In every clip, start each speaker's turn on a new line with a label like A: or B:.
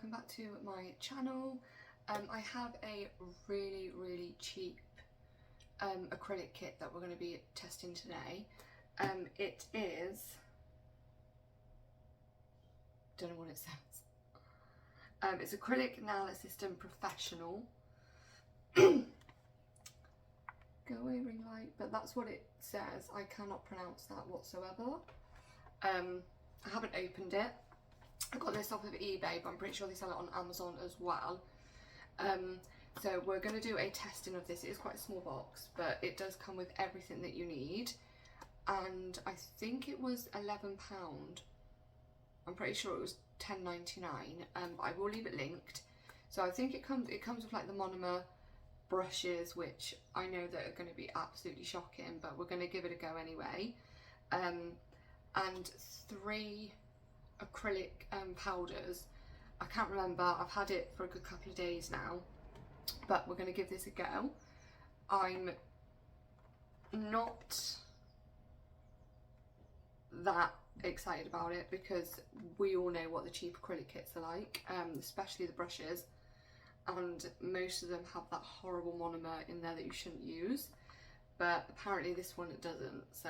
A: welcome back to my channel. I have a really cheap acrylic kit that we're going to be testing today. It is, don't know what it says. It's Acrylic Nail Assistant Professional. Go away ring light, but that's what it says. I cannot pronounce that whatsoever. I haven't opened it. I got this off of eBay, but I'm pretty sure they sell it on Amazon as well. So we're going to do a testing of this. It is quite a small box, but it does come with everything that you need. And I think it was £11. I'm pretty sure it was $10.99. But I will leave it linked. So I think it comes with like the monomer brushes, which I know that are going to be absolutely shocking, but we're going to give it a go anyway. And 3 acrylic powders. I can't remember, I've had it for a good couple of days now, but we're going to give this a go. I'm not that excited about it because we all know what the cheap acrylic kits are like, especially the brushes, and most of them have that horrible monomer in there that you shouldn't use, but apparently this one it doesn't. So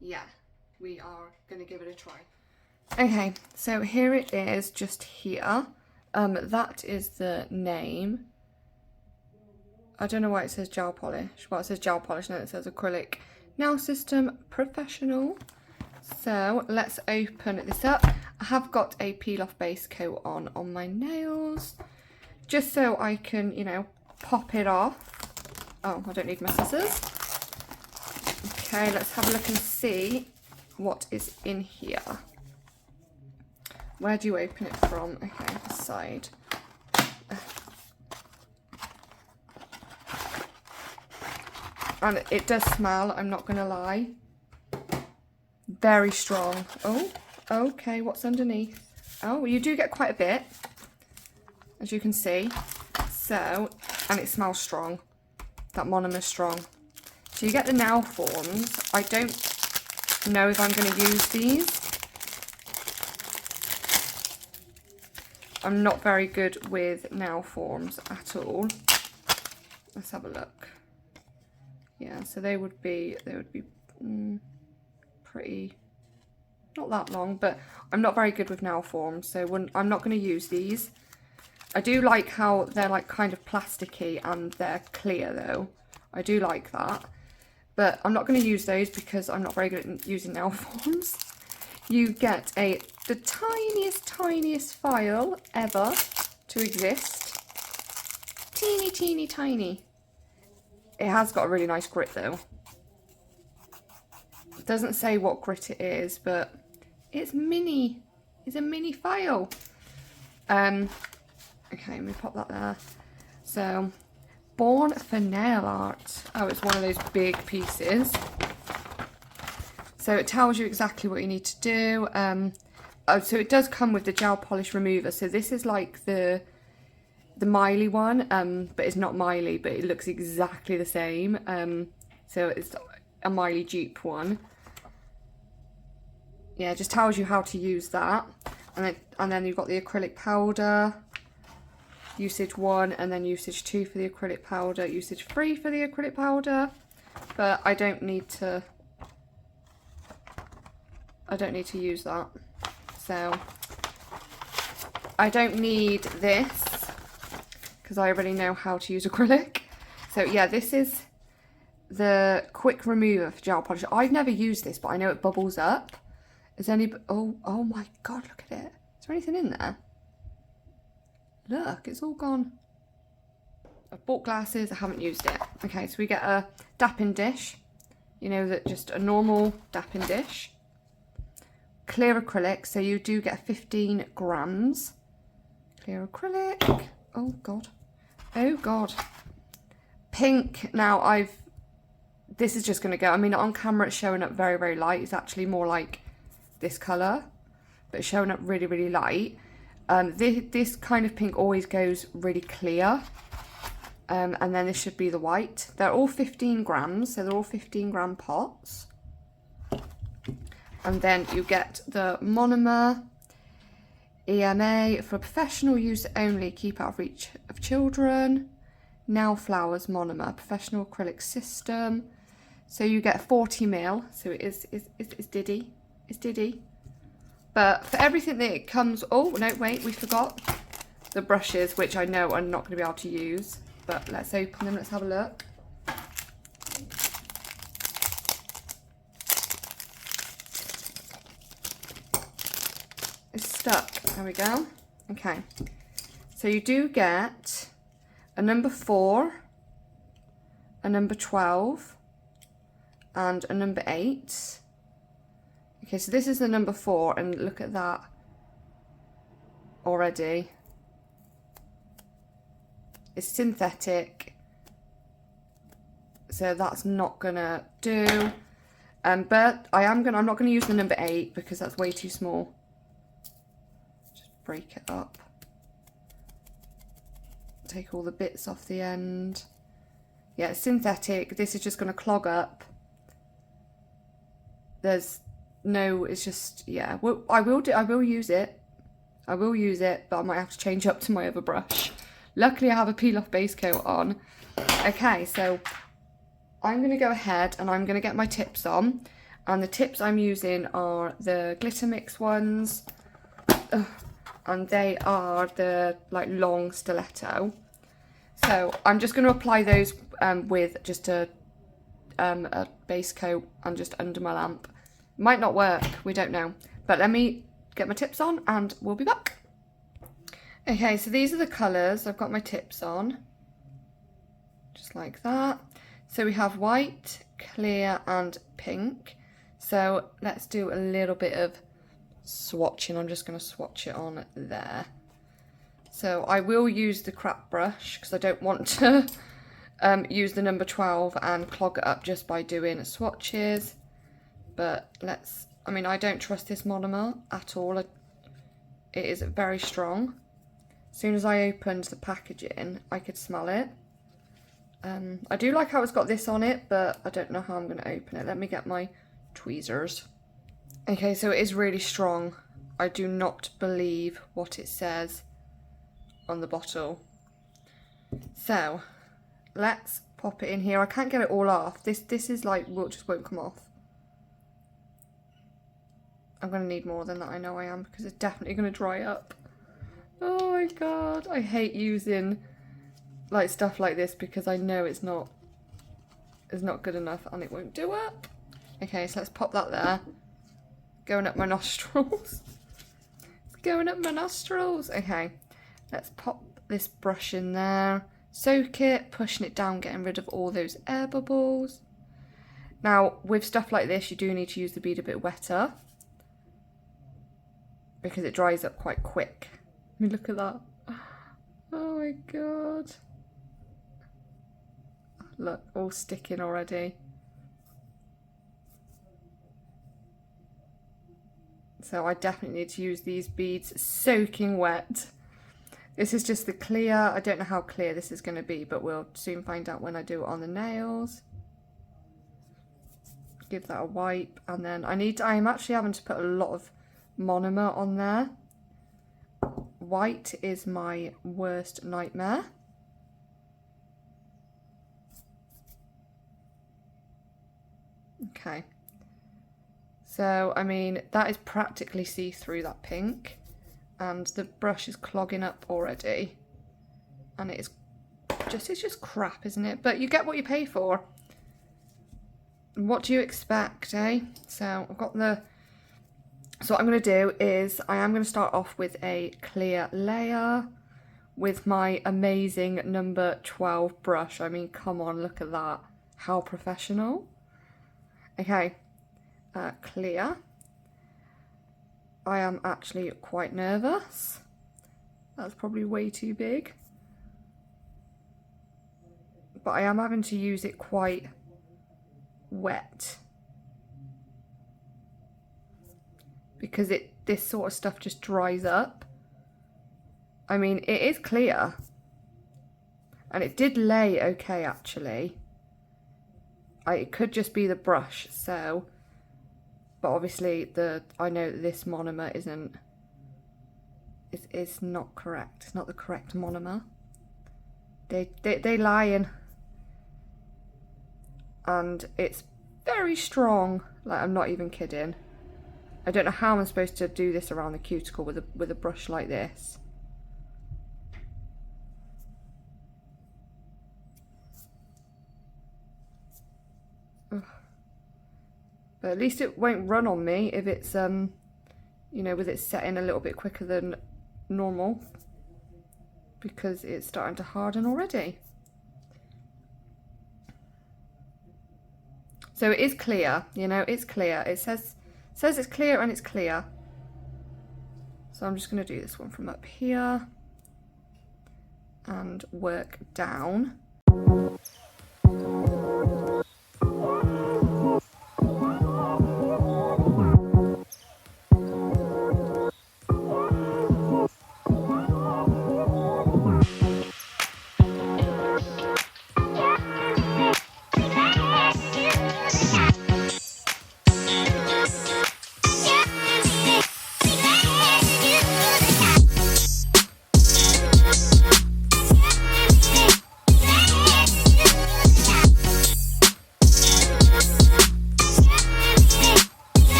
A: yeah, we are going to give it a try. Okay, so here it is, just here. That is the name. I don't know why it says gel polish. Well, it says gel polish and then it says Acrylic Nail System Professional. So let's open this up. I have got a peel off base coat on my nails, just so I can, you know, pop it off. Oh, I don't need my scissors. Okay, let's have a look and see what is in here. Where do you open it from? Okay, the side. And it does smell, I'm not gonna lie. Very strong. Oh, okay, what's underneath? Oh, you do get quite a bit, as you can see. So, and it smells strong. That monomer is strong. So you get the nail forms. I don't know if I'm going to use these. I'm not very good with nail forms at all. Let's have a look. Yeah, so they would be pretty, not that long, but I'm not very good with nail forms, so I'm not going to use these. I do like how they're like kind of plasticky and they're clear though. I do like that. But I'm not going to use those because I'm not very good at using nail forms. You get the tiniest file ever to exist. Teeny tiny. It has got a really nice grit though. It doesn't say what grit it is, but it's mini. It's a mini file. Okay, let me pop that there. So, Born for Nail Art. Oh, it's one of those big pieces. So it tells you exactly what you need to do. So it does come with the gel polish remover. So this is like the Miley one, but it's not Miley, but it looks exactly the same. So it's a Miley dupe one. Yeah, it just tells you how to use that. And then you've got the acrylic powder. Usage 1 and then usage 2 for the acrylic powder, usage 3 for the acrylic powder, but I don't need to use that, so I don't need this because I already know how to use acrylic. So yeah, this is the quick remover for gel polish. I've never used this, but I know it bubbles up. Is any, oh my god, look at it. Is there anything in there? Look, it's all gone. I've bought glasses, I haven't used it. Okay, so we get a dapping dish. You know, that just a normal dapping dish. Clear acrylic, so you do get 15 grams. Clear acrylic. Oh god. Oh god. Pink. Now this is just gonna go, I mean on camera it's showing up very light. It's actually more like this colour, but it's showing up really light. This kind of pink always goes really clear, and then this should be the white. They're all 15 grams, so they're all 15 gram pots. And then you get the monomer. EMA for professional use only, keep out of reach of children. Now Flowers monomer, professional acrylic system. So you get 40ml, so it's Diddy. It's Diddy. But for everything that it comes, oh no, wait, we forgot the brushes, which I know I'm not going to be able to use. But let's open them, let's have a look. It's stuck, there we go. Okay, so you do get a number 4, a number 12, and a number 8. Okay, so this is the number 4, and look at that already. It's synthetic, so that's not gonna do. But I'm not gonna use the number 8 because that's way too small. Just break it up. Take all the bits off the end. Yeah, it's synthetic. This is just gonna clog up. There's no, it's just, yeah. Well, I will use it. I will use it, but I might have to change up to my other brush. Luckily, I have a peel off base coat on. Okay, so I'm going to go ahead and I'm going to get my tips on. And the tips I'm using are the glitter mix ones. And they are the like long stiletto. So I'm just going to apply those with just a base coat and just under my lamp. Might not work, we don't know. But let me get my tips on and we'll be back. Okay, so these are the colours. I've got my tips on. Just like that. So we have white, clear and pink. So let's do a little bit of swatching. I'm just going to swatch it on there. So I will use the crap brush because I don't want to use the number 12 and clog it up just by doing swatches. But let's, I mean, I don't trust this monomer at all. It is very strong. As soon as I opened the packaging, I could smell it. I do like how it's got this on it, but I don't know how I'm going to open it. Let me get my tweezers. Okay, so it is really strong. I do not believe what it says on the bottle. So, let's pop it in here. I can't get it all off. This is like, well, it just won't come off. I'm going to need more than that, I know I am, because it's definitely going to dry up. Oh my god, I hate using like stuff like this because I know it's not good enough and it won't do it. Okay, so let's pop that there. Going up my nostrils. It's going up my nostrils. Okay, let's pop this brush in there. Soak it, pushing it down, getting rid of all those air bubbles. Now, with stuff like this, you do need to use the bead a bit wetter because it dries up quite quick. I mean, look at that. Oh my god. Look, all sticking already. So I definitely need to use these beads soaking wet. This is just the clear. I don't know how clear this is going to be, but we'll soon find out when I do it on the nails. Give that a wipe, and then I'm actually having to put a lot of monomer on there. White is my worst nightmare. Okay. So, I mean, that is practically see-through, that pink. And the brush is clogging up already. And it's just crap, isn't it? But you get what you pay for. What do you expect, eh? So, I've got the... So what I'm going to do is I am going to start off with a clear layer with my amazing number 12 brush. I mean, come on, look at that. How professional. Okay, clear. I am actually quite nervous. That's probably way too big. But I am having to use it quite wet. Because this sort of stuff just dries up. I mean, it is clear. And it did lay okay, actually. It could just be the brush, so... But obviously, I know that this monomer isn't is not correct. It's not the correct monomer. They lying. And it's very strong. Like, I'm not even kidding. I don't know how I'm supposed to do this around the cuticle with a brush like this. Ugh. But at least it won't run on me if it's you know, with it setting a little bit quicker than normal, because it's starting to harden already. So it is clear, you know, it's clear. It says it's clear, and it's clear. So I'm just going to do this one from up here and work down.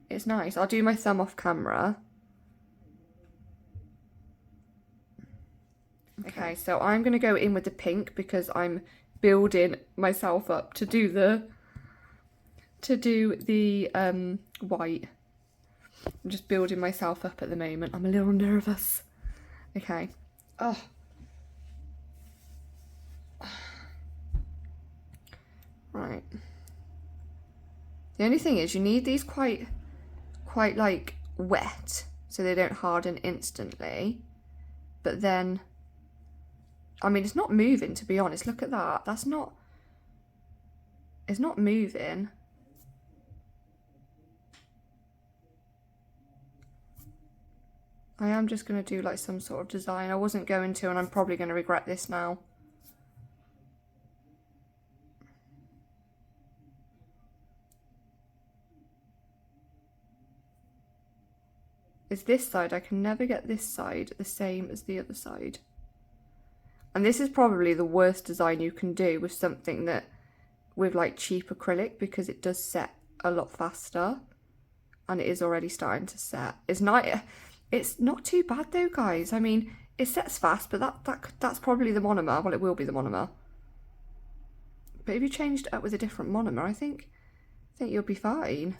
A: It's nice. I'll do my thumb off camera. Okay, so I'm going to go in with the pink because I'm building myself up to do the white. I'm just building myself up at the moment. I'm a little nervous. Okay. Oh. Right. The only thing is you need these quite like wet so they don't harden instantly. But then, I mean, it's not moving, to be honest. Look at that. It's not moving. I am just going to do like some sort of design. I wasn't going to, and I'm probably going to regret this now. Is this side. I can never get this side the same as the other side. And this is probably the worst design you can do with something that, with like cheap acrylic, because it does set a lot faster. And it is already starting to set. It's not too bad though, guys. I mean, it sets fast, but that's probably the monomer. Well, it will be the monomer. But if you changed it up with a different monomer, I think you'll be fine.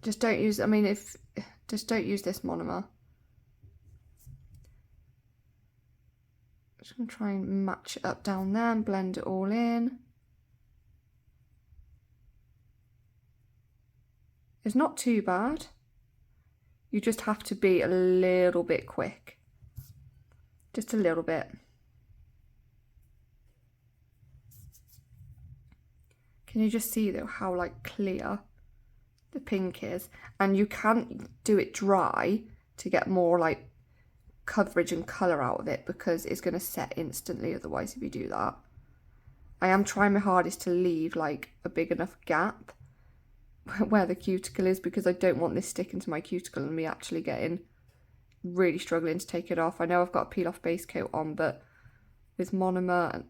A: Just don't use, I mean, just don't use this monomer. Just going to try and match it up down there and blend it all in. It's not too bad. You just have to be a little bit quick. Just a little bit. Can you just see though how like clear the pink is? And you can't do it dry to get more like coverage and colour out of it, because it's going to set instantly otherwise if you do that. I am trying my hardest to leave like a big enough gap where the cuticle is, because I don't want this sticking to my cuticle and me actually really struggling to take it off. I know I've got a peel off base coat on, but with monomer,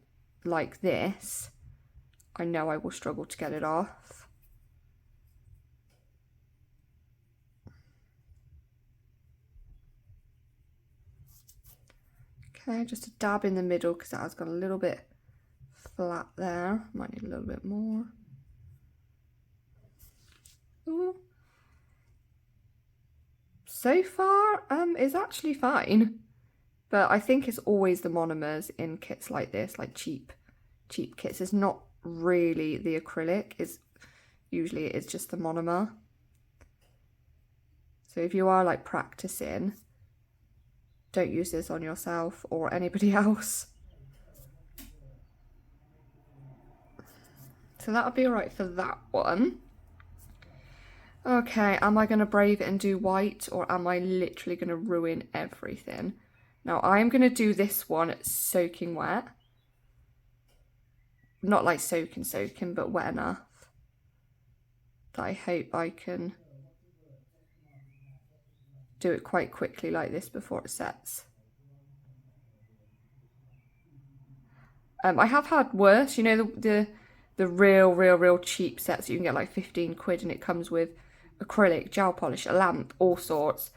A: like this, I know I will struggle to get it off. Okay, just a dab in the middle because that has got a little bit flat there. Might need a little bit more. Ooh. So far, it's actually fine. But I think it's always the monomers in kits like this, like cheap kits. It's not really the acrylic. Usually it's just the monomer. So if you are like practicing, don't use this on yourself or anybody else. So that'll be alright for that one. Okay, am I going to brave it and do white, or am I literally going to ruin everything? Now I'm going to do this one soaking wet. Not like soaking, but wet enough that I hope I can do it quite quickly like this before it sets. I have had worse, you know, the real cheap sets that you can get like 15 quid and it comes with acrylic, gel polish, a lamp, all sorts.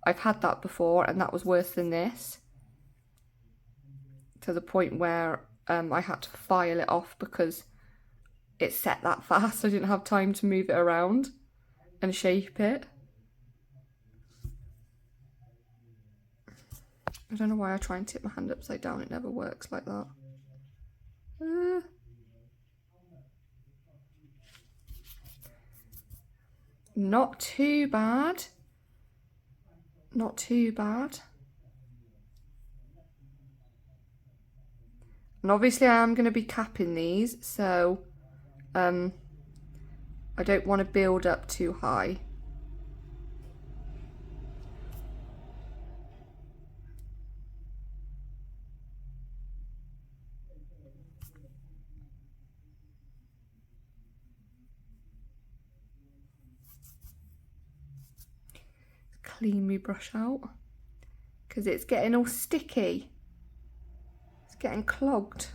A: I've had that before and that was worse than this. To the point where I had to file it off because it set that fast. I didn't have time to move it around and shape it. I don't know why I try and tip my hand upside down. It never works like that. Not too bad. Not too bad. And obviously I am going to be capping these, so I don't want to build up too high. Clean my brush out because it's getting all sticky. It's getting clogged.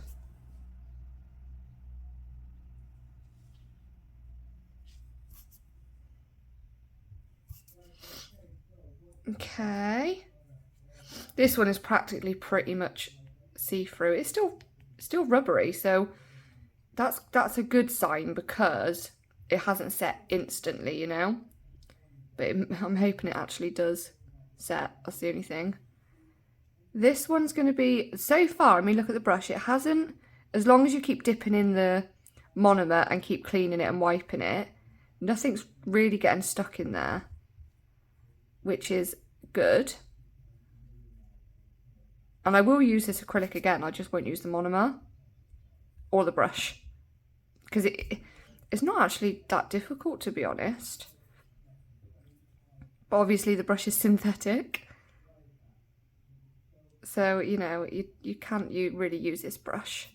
A: Okay. This one is practically pretty much see-through. It's still rubbery, so that's a good sign because it hasn't set instantly, you know. But I'm hoping it actually does set. That's the only thing. This one's going to be, so far, I mean, look at the brush. It hasn't, as long as you keep dipping in the monomer and keep cleaning it and wiping it, nothing's really getting stuck in there, which is good. And I will use this acrylic again. I just won't use the monomer or the brush because it's not actually that difficult, to be honest. But obviously the brush is synthetic, so you know you can't really use this brush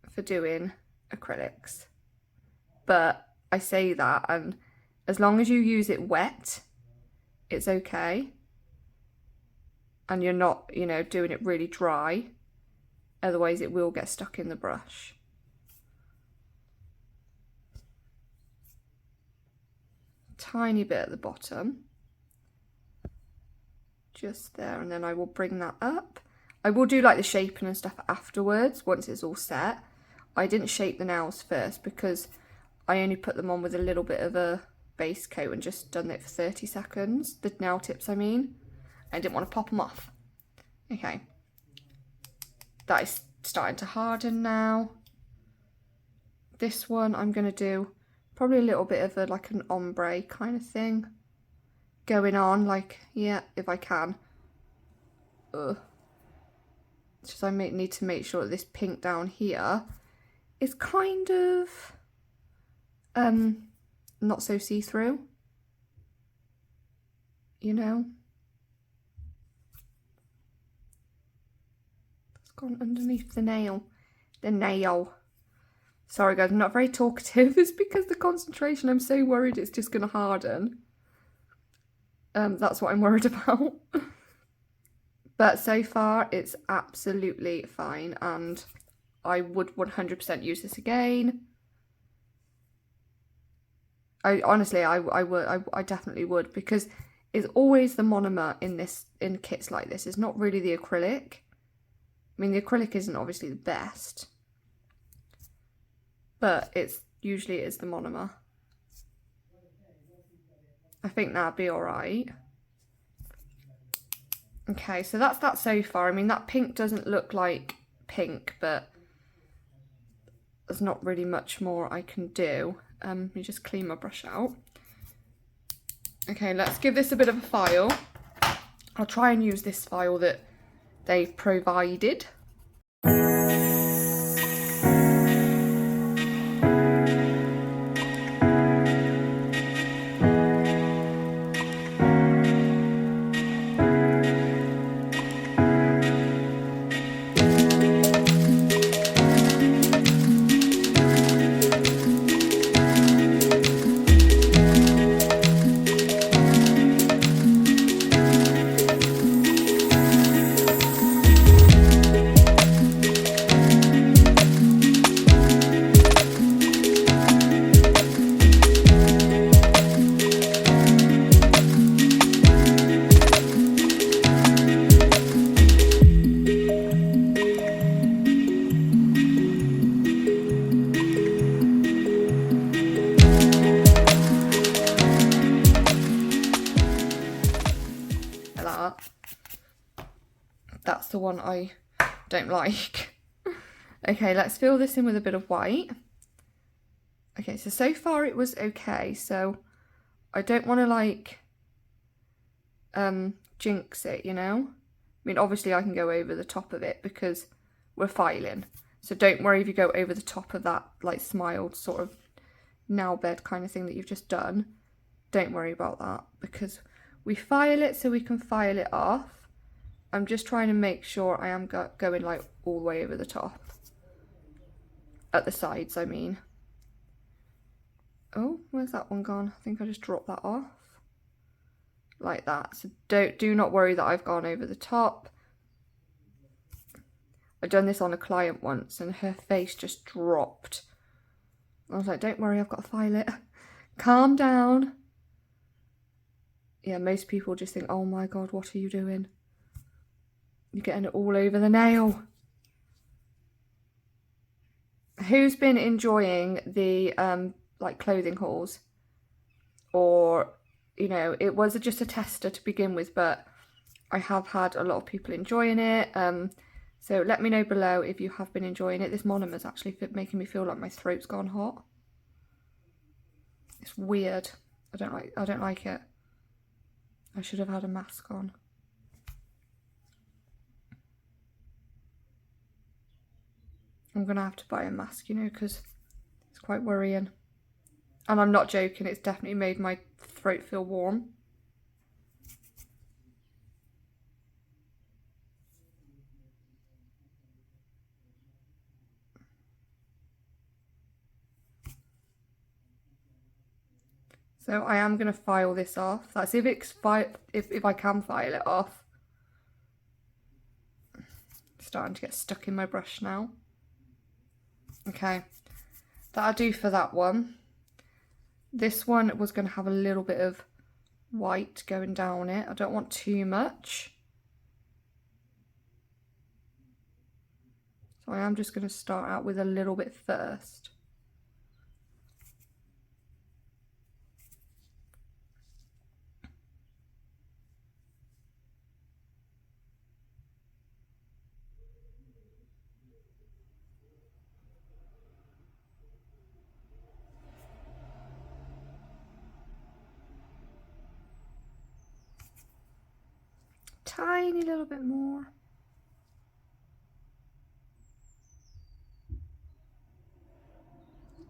A: for doing acrylics. But I say that, and as long as you use it wet, it's okay, and you're not, you know, doing it really dry, otherwise it will get stuck in the brush. Tiny bit at the bottom, just there, and then I will bring that up. I will do like the shaping and stuff afterwards once it's all set. I didn't shape the nails first because I only put them on with a little bit of a base coat and just done it for 30 seconds, the nail tips I mean. I didn't want to pop them off. Okay, that is starting to harden now. This one I'm going to do probably a little bit of like an ombre kind of thing going on, like, yeah, if I can. It's just I need to make sure that this pink down here is kind of not so see-through, you know. It's gone underneath the nail. Sorry guys, I'm not very talkative. It's because the concentration, I'm so worried it's just going to harden. That's what I'm worried about. But so far it's absolutely fine, and I would 100% use this again. I definitely would, because it's always the monomer in kits like this. It's not really the acrylic. I mean, the acrylic isn't obviously the best, but it's usually is the monomer. I think that'd be all right. Okay, so that's that so far. I mean, that pink doesn't look like pink, but there's not really much more I can do. Let me just clean my brush out. Okay, let's give this a bit of a file. I'll try and use this file that they've provided. That's the one I don't like. Okay, let's fill this in with a bit of white. Okay, so far it was okay, so I don't want to like jinx it, you know? I mean, obviously I can go over the top of it because we're filing. So don't worry if you go over the top of that like smiled sort of nail bed kind of thing that you've just done. Don't worry about that, because we file it so we can file it off. I'm just trying to make sure I am going like all the way over the top. At the sides, I mean. Oh, where's that one gone? I think I just dropped that off. Like that. So do not worry that I've gone over the top. I've done this on a client once and her face just dropped. I was like, don't worry, I've got to file it. Calm down. Yeah, most people just think, oh my God, what are you doing? You're getting it all over the nail. Who's been enjoying the like clothing hauls? Or, you know, it was just a tester to begin with, but I have had a lot of people enjoying it. So let me know below if you have been enjoying it. This monomer's actually making me feel like my throat's gone hot. It's weird. I don't like it. I should have had a mask on. I'm going to have to buy a mask, you know, because it's quite worrying. And I'm not joking, it's definitely made my throat feel warm. So I am going to file this off. Let's see if I can file it off. It's starting to get stuck in my brush now. Okay, that'll do for that one. This one was going to have a little bit of white going down it. I don't want too much. So I am just going to start out with a little bit first. Tiny little bit more.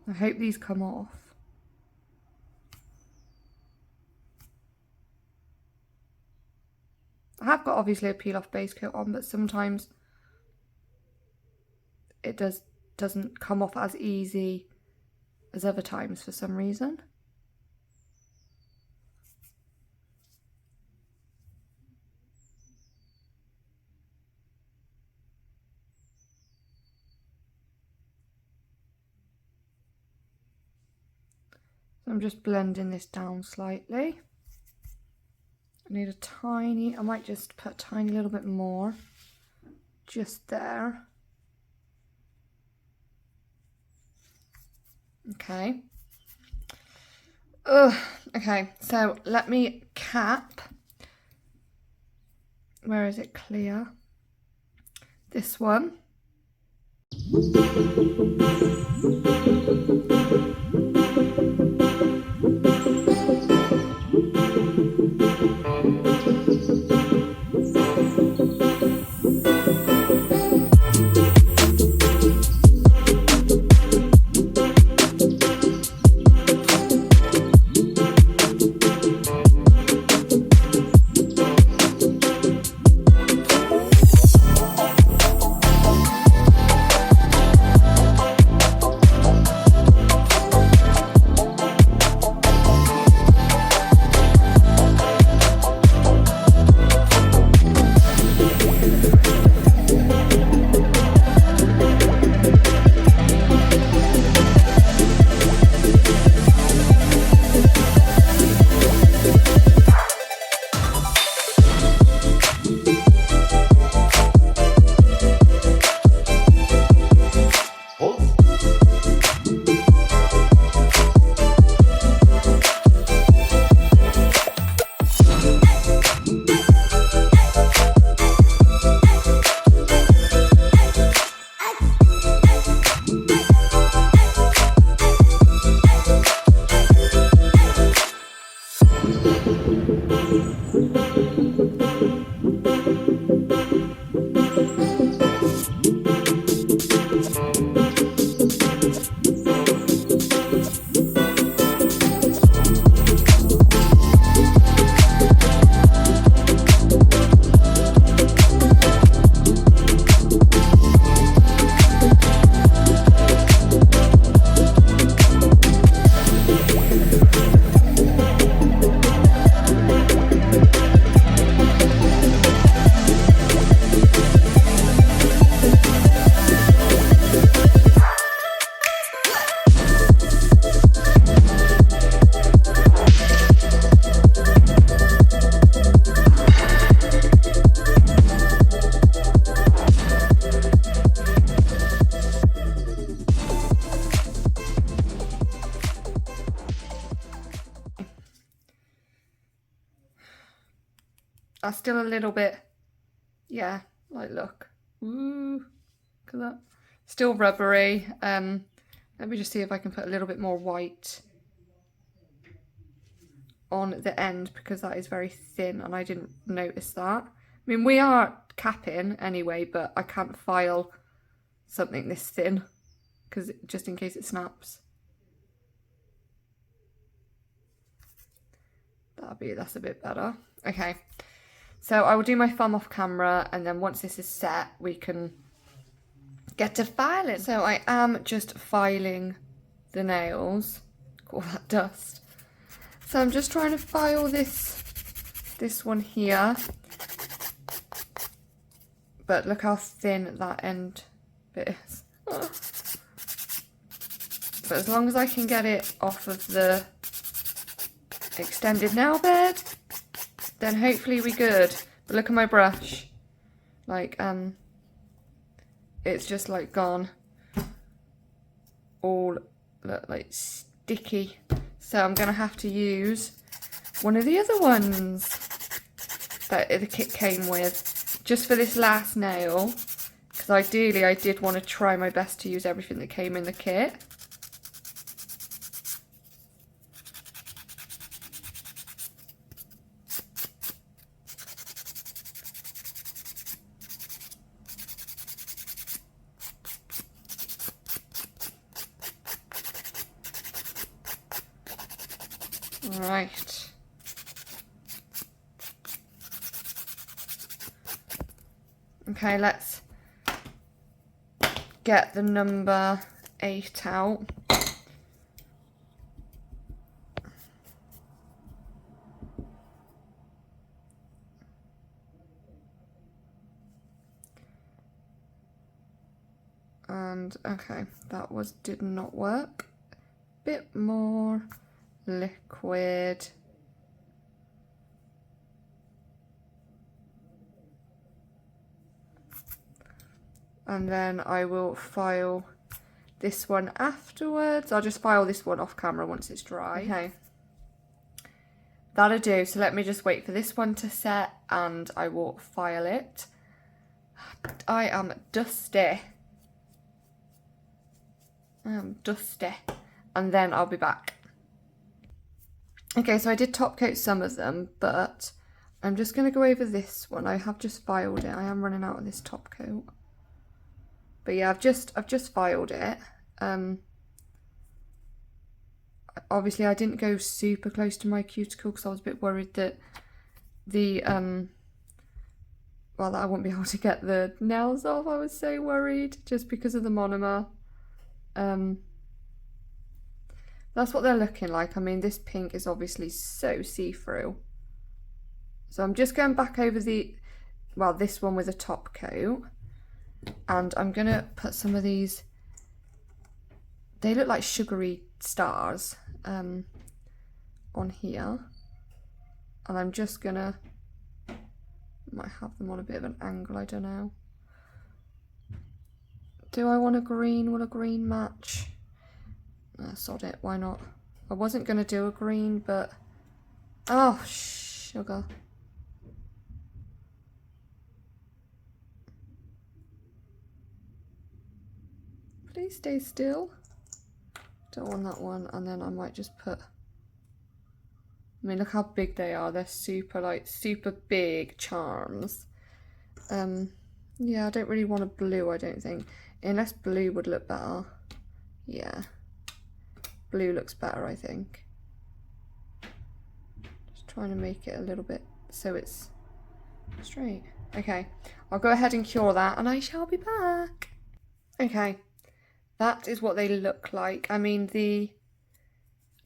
A: I hope these come off. I have got obviously a peel off base coat on, but sometimes it doesn't come off as easy as other times for some reason. So I'm just blending this down slightly. I need a tiny, I might just put a tiny little bit more just there. Okay. Okay, so let me cap. Where is it? Clear. This one. That's still a little bit, yeah, like look. Ooh, look at that. Still rubbery. Let me just see if I can put a little bit more white on the end, because that is very thin and I didn't notice that. I mean, we are capping anyway, but I can't file something this thin because just in case it snaps. That's a bit better. Okay, so I will do my thumb off camera, and then once this is set we can get to filing. So I am just filing the nails. All that dust. So I'm just trying to file this one here, but look how thin that end bit is. But as long as I can get it off of the extended nail bed, then hopefully we're good. But look at my brush, like it's just like gone all like sticky. So I'm gonna have to use one of the other ones that the kit came with, just for this last nail, because ideally I did want to try my best to use everything that came in the kit. Right. Okay, let's get the number 8 out. And okay, that did not work. Bit more. liquid. And then I will file this one afterwards. I'll just file this one off camera once it's dry. Okay. That'll do. So let me just wait for this one to set and I will file it. I am dusty. I am dusty. And then I'll be back. Okay, so I did top coat some of them, but I'm just going to go over this one. I have just filed it. I am running out of this top coat. But yeah, I've just filed it. Obviously I didn't go super close to my cuticle because I was a bit worried that the well, that I wouldn't be able to get the nails off. I was so worried just because of the monomer. That's what they're looking like. I mean, this pink is obviously so see-through. So I'm just going back over this one with a top coat. And I'm going to put some of these, they look like sugary stars, on here. And I'm just going to, might have them on a bit of an angle, I don't know. Do I want a green? Will a green match? Sod it, why not? I wasn't going to do a green, but, oh, sugar. Please stay still. Don't want that one. And then I might just put, I mean, look how big they are. They're super big charms. Yeah, I don't really want a blue, I don't think. Unless blue would look better. Yeah. Blue looks better, I think. Just trying to make it a little bit so it's straight. Okay, I'll go ahead and cure that and I shall be back. Okay. That is what they look like. I mean,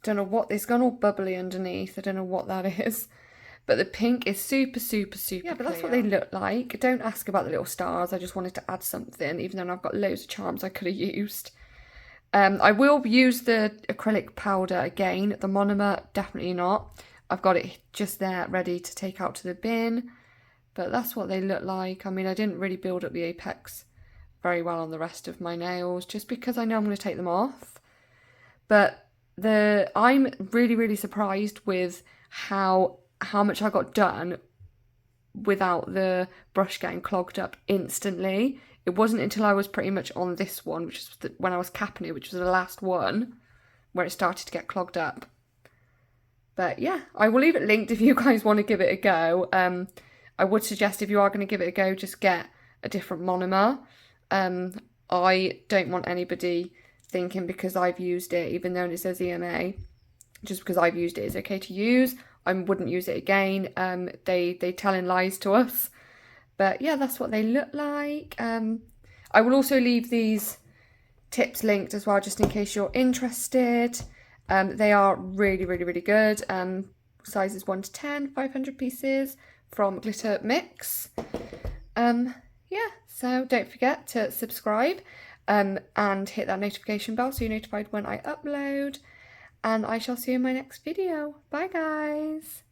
A: don't know what, it's gone all bubbly underneath. I don't know what that is. But the pink is super yeah, but that's what they look like. Don't ask about the little stars. I just wanted to add something, even though I've got loads of charms I could have used. I will use the acrylic powder again. The monomer, definitely not. I've got it just there ready to take out to the bin. But that's what they look like. I mean, I didn't really build up the apex very well on the rest of my nails just because I know I'm going to take them off. But I'm really surprised with how much I got done without the brush getting clogged up instantly. It wasn't until I was pretty much on this one, which is when I was capping it, which was the last one, where it started to get clogged up. But yeah, I will leave it linked if you guys want to give it a go. I would suggest if you are going to give it a go, just get a different monomer. I don't want anybody thinking because I've used it, even though it says EMA, just because I've used it, it's okay to use. I wouldn't use it again. They telling lies to us. But yeah, that's what they look like. I will also leave these tips linked as well, just in case you're interested. They are really good. Sizes 1 to 10, 500 pieces from Glitter Mix. Yeah, so don't forget to subscribe and hit that notification bell so you're notified when I upload. And I shall see you in my next video. Bye, guys.